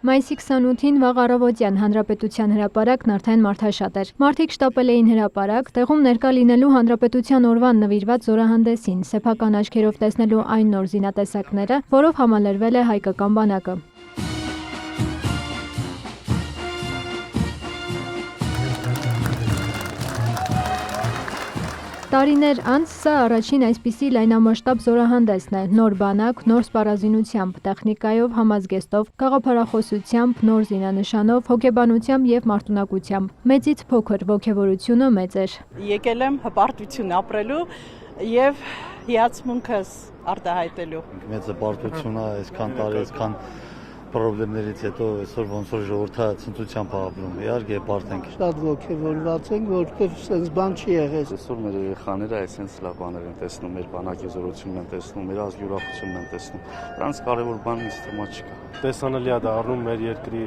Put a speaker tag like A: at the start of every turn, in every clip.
A: Մայիսի 28-ին վաղ առավոտյան Հանրապետության հրապարակն արդեն մարդաշատ էր։ Մարդիկ շտապել էին հրապարակ, տեղում ներկա լինելու Հանրապետության օրվան նվիրված զորահանդեսին, սեփական աչքերով տեսնելու այն նոր զինատեսակները, որով համալրվել է հայկական բանակը։ Տարիներ անց սա առաջին այսպիսի լայնամասշտաբ զորահանդեսն է, նոր բանակ, նոր սպառազինությամբ, տեխնիկայով, համազգեստով, գաղափարախոսությամբ, նոր զինանշանով, հոգեբանությամբ եւ մարտունակությամբ։ Մեծից փոքր ոգևորությունը մեծ էր։
B: Եկել եմ հպարտություն ապրելու եւ հիացմունքս արտահայտելու։
C: Մեծ հպարտություն է, այսքան տարի, այսքան պրոբլեմներից հետո այսօր ոնց որ ժողովուրդը ցնծությամբ ապրում։ Իհարկե հպարտ ենք։
D: Շատ ոգևորված ենք, որովհետեւ sense բան չի եղել։
C: Այսօր մեր երեխաները այսպես լավ բաներ են տեսնում, մեր բանակի զորությունն են տեսնում, մեր ազգի ուրախությունն են տեսնում։ Դրանց կարևոր բան ինձ թվում չկա։
E: Տեսանելի է դառնում մեր երկրի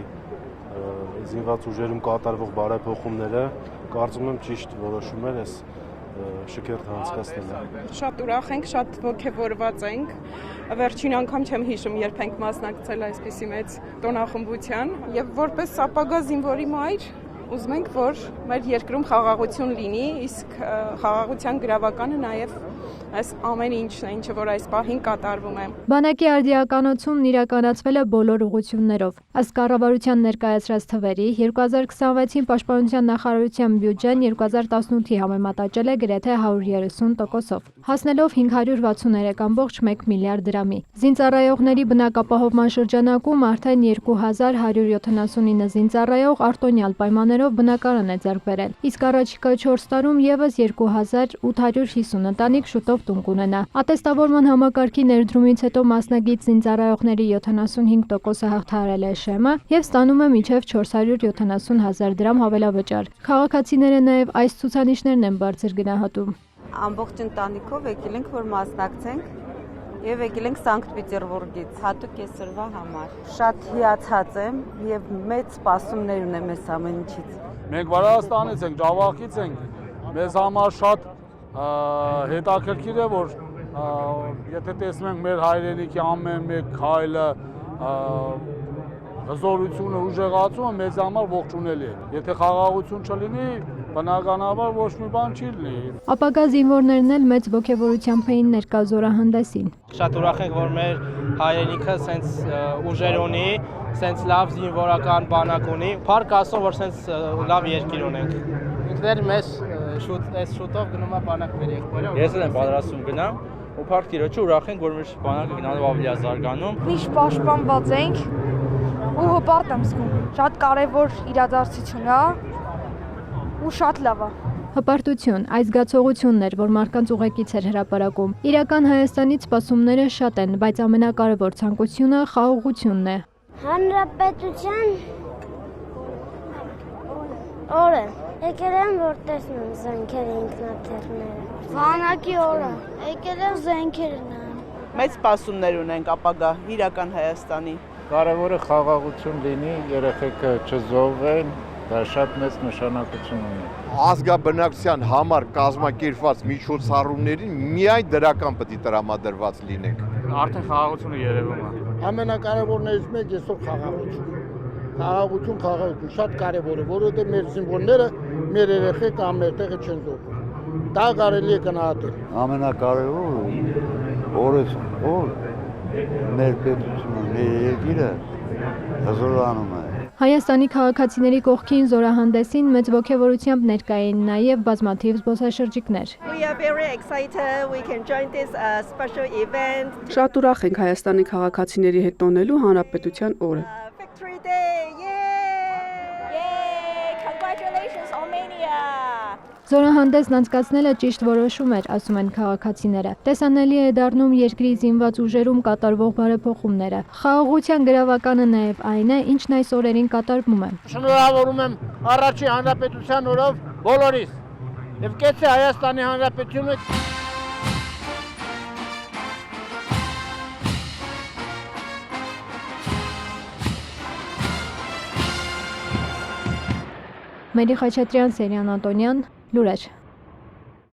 E: զինված ուժերում կատարվող բարեփոխումները, կարծում եմ ճիշտ որոշում էր այս շքերթ անցկացնելը։
B: Շատ ուրախ ենք, շատ ոգևորված ենք։ Վերջին անգամ չեմ հիշում, երբ ենք մասնակցել այսպիսի մեծ տոնախմբության եւ որպես ապագա զինվորի մայր ուզում ենք, որ մեր երկրում խաղաղություն լինի, իսկ խաղաղության գրավականը նաեւ այս ամեն ինչն է, ինչը որ այս պահին կատարվում է։
A: Բանակի արդիականացումն իրականացվել է բոլոր ուղղություններով։ Ըստ կառավարության ներկայացրած թվերի 2026-ին Պաշտպանության նախարարության բյուջեն 2018-ի համեմատաճել է գրեթե 130%-ով, հասնելով 563.1 միլիարդ դրամի։ Զինծառայողների բնակապահովման շրջանակում արդեն 2179 զինծառայող արտոնյալ պայմաններով բնակարան է ձեռք բերել, իսկ առաջիկա 4 տարում եւս 2850 ընտանիք շուտով տուն կունենա։ Ատեստավորման համակարգի ներդրումից հետո մասնագիտ զինծառայողների 75%-ը հաղթահարել է շեմը եւ ստանում է մինչեւ 470,000 դրամ հավելավճար։ Քաղաքացիները նաեւ այս ցուցանիշներն են բարձր գնահատում։
F: Ամբողջ ընտանիքով եկել ենք, որ մասնակցենք եւ եկել ենք Սանկտ Պետերբուրգից հատուկ այսօրվա համար։ Շատ հիացած եմ եւ մեծ սպասումներ ունեմ այս ամեն ինչից։
G: Մենք Վրաստանից ենք, Ջավախից ենք։ Մեզ համար շատ հետաքրքիր է, որ եթե տեսնում ենք մեր հայրենիքի ամեն մեկ քայլը, հզորությունը, ուժեղացումը մեզ համար ողջունելի է։ Եթե խաղաղություն չլինի, բնականաբար ոչ մի բան չի լինի։
A: Ապագա զինվորներն էլ մեծ ոգևորությամբ էին ներկա զորահանդեսին։
H: Շատ ուրախ ենք, որ մեր հայրենիքը սենց ուժեր ունի, սենց լավ զինվորական բանակ ունի։ Փառք Աստծո, որ սենց լավ երկիր ունենք։ Ինքներ մեզ շուտով գնում է բանակ մեր եղբայրը։
I: Ես էլ եմ պատրաստվում գնամ, ու փառք Տիրոջը ուրախ ենք, որ մեր բանակը գնալով ավելի է զարգանում։
J: Միշտ պաշտպանված ենք ու հպարտ եմ զգում։ Շատ կարևոր իրադարձություն է ու շատ լավ է։
A: Հպարտություն, այս զգացողությունն էր, որ մարդկանց ուղեկից էր հրապարակում։ Իրական Հայաստանից սպասումները շատ են, բայց ամենակարևոր ցանկությունը խաղաղությունն է։
K: Հանրապետության օրը եկել եմ, որ տեսնեմ զենքերը ինքնաթիռները։ Բանակի օրը եկել եմ զենքերը նայեմ։
B: Մեծ սպասումներ ունենք ապագա իրական Հայաստանի։
L: Կարևորը խաղաղություն լինի, երեխեքը չզոհվեն, դա շատ մեծ նշանակություն ունի։
M: Ազգաբնակության համար կազմակերպված միջոցառումներին միայն դրական պետք է տրամադրված լինենք։
G: Արդեն խաղաղությունը երևում է։
D: Ամենակարևորներից մեկը այսօր խաղաղություն։ Խաղաղություն շատ կարևոր է, որովհետեւ մեր զինվորները, մեր երեխեքը ամեն տեղը չեն զոհվում։ Դա կարելի է գնահատել։
C: Ամենակարևորը օրը մեր պետությունը, մեր երկիրը հզորանում է։
A: Հայաստանի քաղաքացիների կողքին զորահանդեսին մեծ ոգևորությամբ ներկա էին նաև բազմաթիվ զբոսաշրջիկներ։
N: Շատ ուրախ ենք Հայաստանի քաղաքացիների հետ տոնելու Հանրապետության օրը։
A: Զորահանդեսն անցկացնելը ճիշտ որոշում էր, ասում են քաղաքացիները։ Տեսանելի է դառնում երկրի զինված ուժերում կատարվող բարեփոխումները։ Խաղաղության գրավականը նաև այն է, ինչն այս օրերին կատարվում է։
D: Շնորհավորում եմ առաջի Հանրապետության օրով բոլորիս։ Եվ կեցե Հայաստանի Հանրապետությունը
A: Մերի Խաչատրյան, Սերյան Անտոնյան, լուրեր։